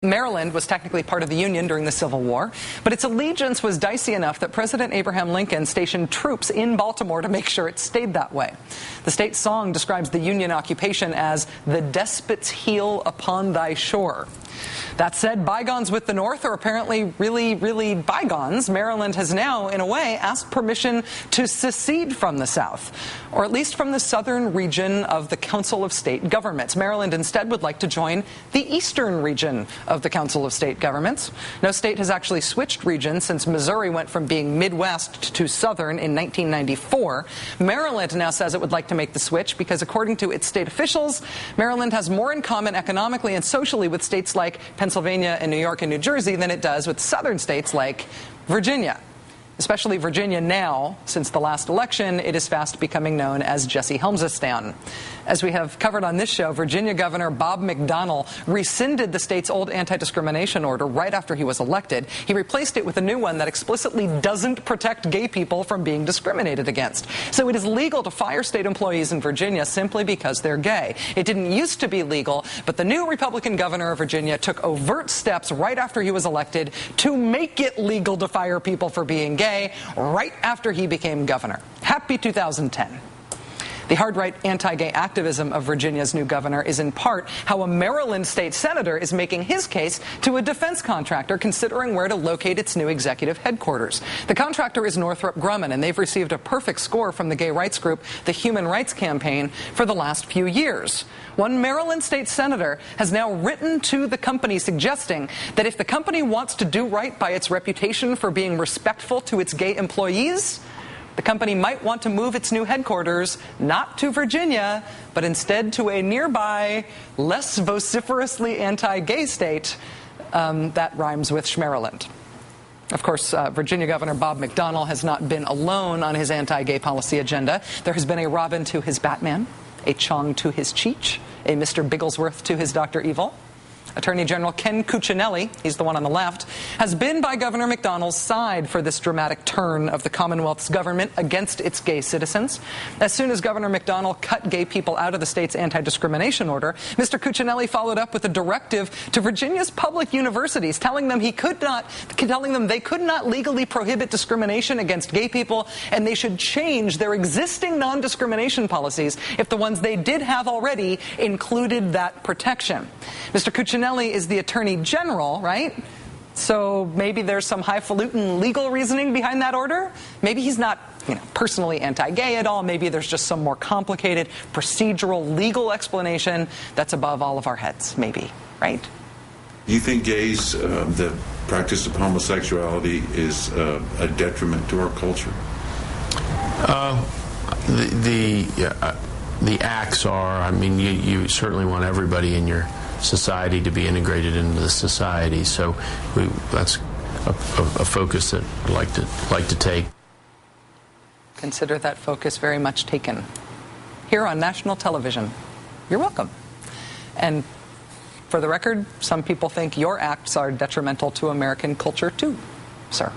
Maryland was technically part of the Union during the Civil War, but its allegiance was dicey enough that President Abraham Lincoln stationed troops in Baltimore to make sure it stayed that way. The state song describes the Union occupation as the despot's heel upon thy shore. That said, bygones with the North are apparently really bygones. Maryland has now, in a way, asked permission to secede from the South, or at least from the southern region of the Council of State Governments. Maryland instead would like to join the eastern region of the Council of State Governments. No state has actually switched regions since Missouri went from being Midwest to Southern in 1994. Maryland now says it would like to make the switch because, according to its state officials, Maryland has more in common economically and socially with states like Pennsylvania and New York and New Jersey than it does with southern states like Virginia. Especially Virginia now, since the last election, it is fast becoming known as Jesse Helmsistan. As we have covered on this show, Virginia Governor Bob McDonnell rescinded the state's old anti-discrimination order right after he was elected. He replaced it with a new one that explicitly doesn't protect gay people from being discriminated against. So it is legal to fire state employees in Virginia simply because they're gay. It didn't used to be legal, but the new Republican governor of Virginia took overt steps right after he was elected to make it legal to fire people for being gay right after he became governor. Happy 2010. The hard-right anti-gay activism of Virginia's new governor is in part how a Maryland state senator is making his case to a defense contractor considering where to locate its new executive headquarters. The contractor is Northrop Grumman, and they've received a perfect score from the gay rights group, the Human Rights Campaign, for the last few years. One Maryland state senator has now written to the company suggesting that if the company wants to do right by its reputation for being respectful to its gay employees, the company might want to move its new headquarters not to Virginia, but instead to a nearby, less vociferously anti-gay state that rhymes with Schmaryland. Of course, Virginia Governor Bob McDonnell has not been alone on his anti-gay policy agenda. There has been a Robin to his Batman, a Chong to his Cheech, a Mr. Bigglesworth to his Dr. Evil. Attorney General Ken Cuccinelli, he's the one on the left, has been by Governor McDonnell's side for this dramatic turn of the Commonwealth's government against its gay citizens. As soon as Governor McDonnell cut gay people out of the state's anti-discrimination order, Mr. Cuccinelli followed up with a directive to Virginia's public universities telling them they could not legally prohibit discrimination against gay people, and they should change their existing non-discrimination policies if the ones they did have already included that protection. Mr. Cuccinelli is the Attorney General, right? So maybe there's some highfalutin legal reasoning behind that order. Maybe he's not, personally anti-gay at all. Maybe there's just some more complicated procedural legal explanation that's above all of our heads, maybe, right? Do you think gays, the practice of homosexuality is a detriment to our culture? The acts are, you certainly want everybody in your society to be integrated into the society, so that's a focus that I'd like to take. Consider that focus very much taken. Here on national television. You're welcome. And for the record, some people think your acts are detrimental to American culture too, sir.